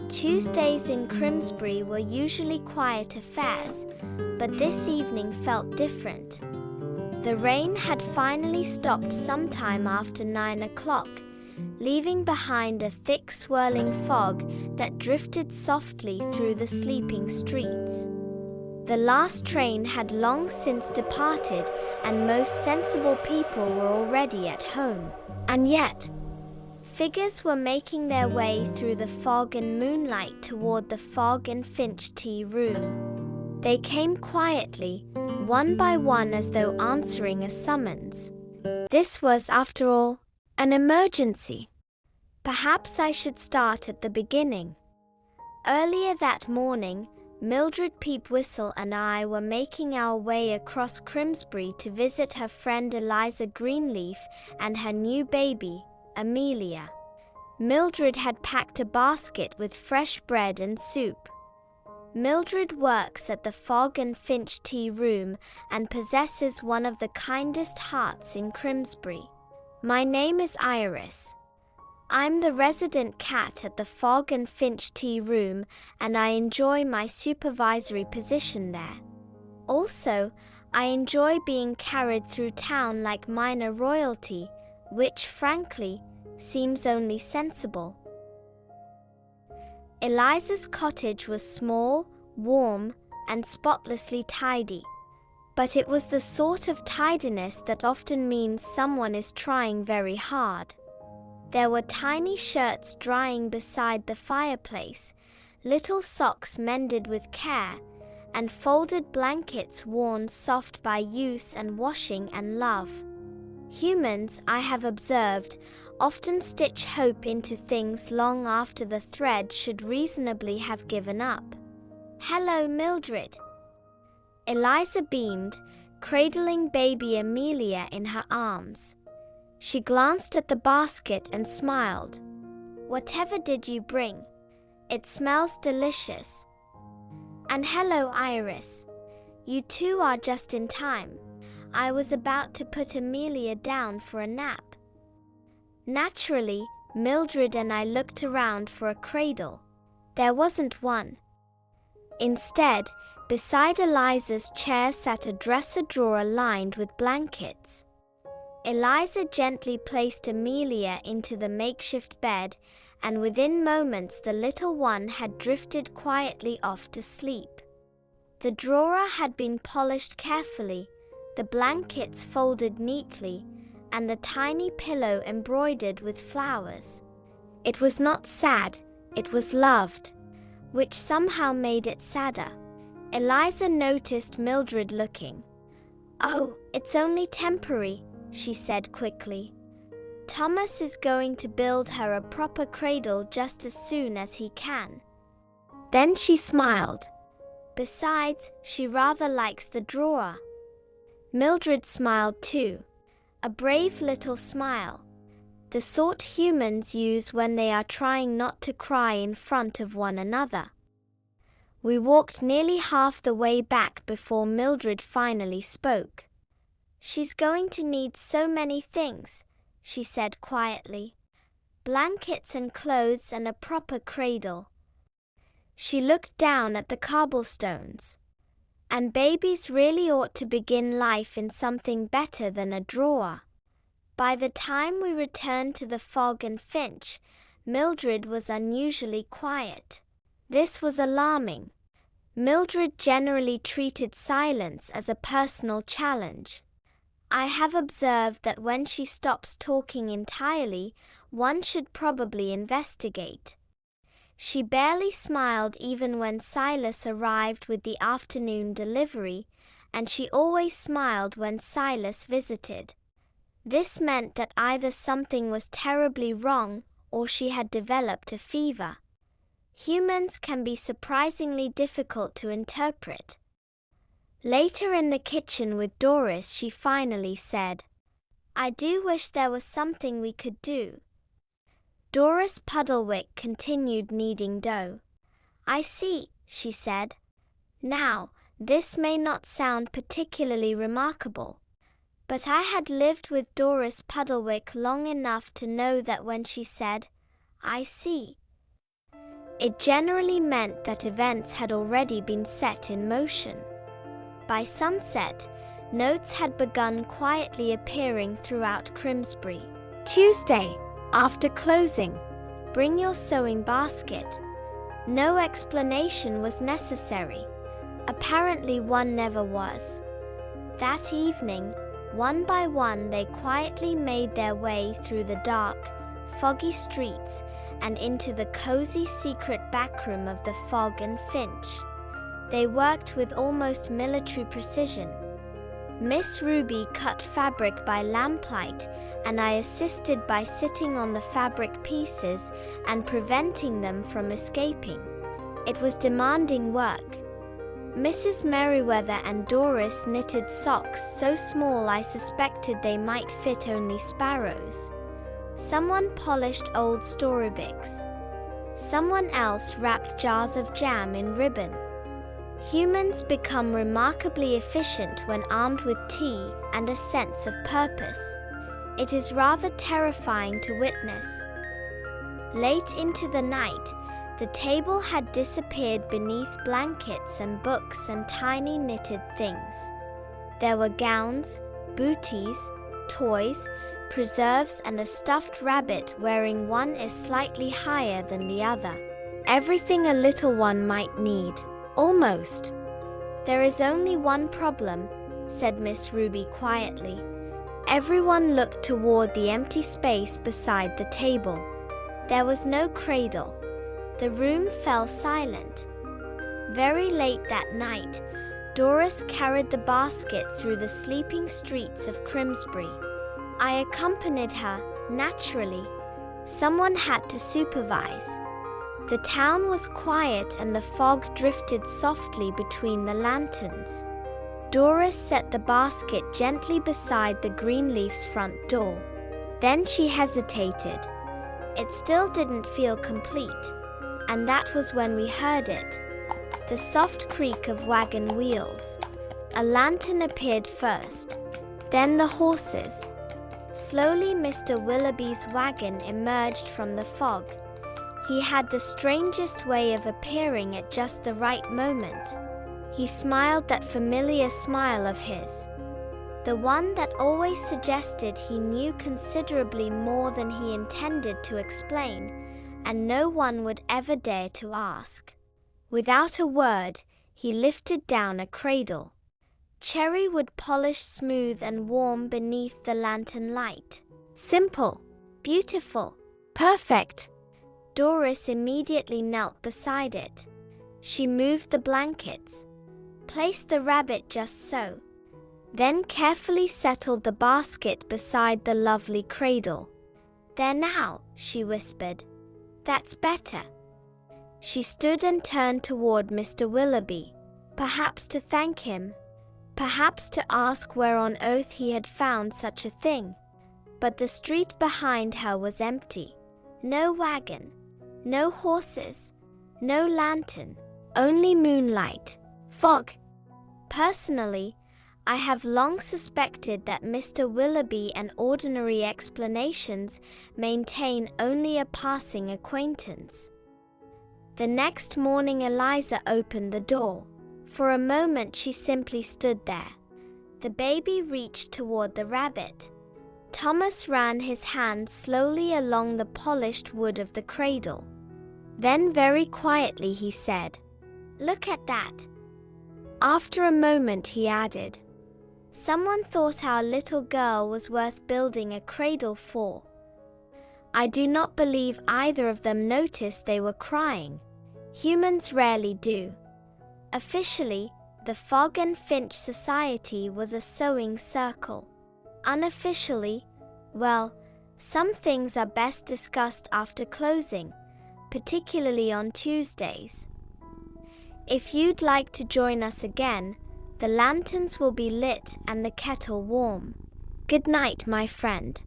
Tuesdays in Crimsbury were usually quiet affairs, but this evening felt different. The rain had finally stopped sometime after 9 o'clock, leaving behind a thick swirling fog that drifted softly through the sleeping streets. The last train had long since departed, and most sensible people were already at home. And yet, figures were making their way through the fog and moonlight toward the Fog and Finch tea room. They came quietly, one by one, as though answering a summons. This was, after all, an emergency. Perhaps I should start at the beginning. Earlier that morning, Mildred Peepwhistle and I were making our way across Crimsbury to visit her friend Eliza Greenleaf and her new baby, Amelia. Mildred had packed a basket with fresh bread and soup. Mildred works at the Fog and Finch tea room and possesses one of the kindest hearts in Crimsbury. My name is Iris. I'm the resident cat at the Fog and Finch tea room, and I enjoy my supervisory position there. Also, I enjoy being carried through town like minor royalty, which, frankly, seems only sensible. Eliza's cottage was small, warm, and spotlessly tidy. But it was the sort of tidiness that often means someone is trying very hard. There were tiny shirts drying beside the fireplace, little socks mended with care, and folded blankets worn soft by use and washing and love. Humans, I have observed, often stitch hope into things long after the thread should reasonably have given up. "Hello, Mildred." Eliza beamed, cradling baby Amelia in her arms. She glanced at the basket and smiled. "Whatever did you bring? It smells delicious." "And hello, Iris. You two are just in time. I was about to put Amelia down for a nap." Naturally, Mildred and I looked around for a cradle. There wasn't one. Instead, beside Eliza's chair sat a dresser drawer lined with blankets. Eliza gently placed Amelia into the makeshift bed, and within moments the little one had drifted quietly off to sleep. The drawer had been polished carefully, the blankets folded neatly, and the tiny pillow embroidered with flowers. It was not sad, it was loved, which somehow made it sadder. Eliza noticed Mildred looking. "Oh, it's only temporary," she said quickly. "Thomas is going to build her a proper cradle just as soon as he can." Then she smiled. "Besides, she rather likes the drawer." Mildred smiled too. A brave little smile. The sort humans use when they are trying not to cry in front of one another. We walked nearly half the way back before Mildred finally spoke. "She's going to need so many things," she said quietly. "Blankets and clothes and a proper cradle." She looked down at the cobblestones. "And babies really ought to begin life in something better than a drawer." By the time we returned to the Fog and Finch, Mildred was unusually quiet. This was alarming. Mildred generally treated silence as a personal challenge. I have observed that when she stops talking entirely, one should probably investigate. She barely smiled even when Silas arrived with the afternoon delivery, and she always smiled when Silas visited. This meant that either something was terribly wrong or she had developed a fever. Humans can be surprisingly difficult to interpret. Later in the kitchen with Doris, she finally said, "I do wish there was something we could do." Doris Puddlewick continued kneading dough. "I see," she said. "Now, this may not sound particularly remarkable, but I had lived with Doris Puddlewick long enough to know that when she said, 'I see,' It generally meant that events had already been set in motion. By sunset, notes had begun quietly appearing throughout Crimsbury. Tuesday, after closing, bring your sewing basket. No explanation was necessary. Apparently one never was. That evening, one by one they quietly made their way through the dark, foggy streets and into the cozy secret backroom of the Fog and Finch. They worked with almost military precision. Miss Ruby cut fabric by lamplight, and I assisted by sitting on the fabric pieces and preventing them from escaping. It was demanding work. Mrs. Merriweather and Doris knitted socks so small I suspected they might fit only sparrows. Someone polished old storybooks. Someone else wrapped jars of jam in ribbon. Humans become remarkably efficient when armed with tea and a sense of purpose. It is rather terrifying to witness. Late into the night, the table had disappeared beneath blankets and books and tiny knitted things. There were gowns, booties, toys, preserves and a stuffed rabbit wearing one is slightly higher than the other. Everything a little one might need. Almost. There is only one problem, said Miss Ruby quietly. Everyone looked toward the empty space beside the table. There was no cradle. The room fell silent. Very late that night, Doris carried the basket through the sleeping streets of Crimsbury. I accompanied her, naturally. Someone had to supervise. The town was quiet and the fog drifted softly between the lanterns. Doris set the basket gently beside the Greenleaf's front door. Then she hesitated. It still didn't feel complete, and that was when we heard it. The soft creak of wagon wheels. A lantern appeared first, then the horses. Slowly Mr. Willoughby's wagon emerged from the fog. He had the strangest way of appearing at just the right moment. He smiled that familiar smile of his. The one that always suggested he knew considerably more than he intended to explain, and no one would ever dare to ask. Without a word, he lifted down a cradle. Cherry wood polished smooth and warm beneath the lantern light. Simple, beautiful, perfect. Doris immediately knelt beside it. She moved the blankets, placed the rabbit just so, then carefully settled the basket beside the lovely cradle. There now, she whispered. That's better. She stood and turned toward Mr. Willoughby, perhaps to thank him, perhaps to ask where on earth he had found such a thing. But the street behind her was empty. No wagon. No horses, no lantern, only moonlight, fog. Personally, I have long suspected that Mr. Willoughby and ordinary explanations maintain only a passing acquaintance. The next morning Eliza opened the door. For a moment she simply stood there. The baby reached toward the rabbit. Thomas ran his hand slowly along the polished wood of the cradle. Then very quietly he said, "Look at that." After a moment he added, "Someone thought our little girl was worth building a cradle for." I do not believe either of them noticed they were crying. Humans rarely do. Officially, the Fog and Finch Society was a sewing circle. Unofficially, well, some things are best discussed after closing, particularly on Tuesdays. If you'd like to join us again, the lanterns will be lit and the kettle warm. Good night, my friend.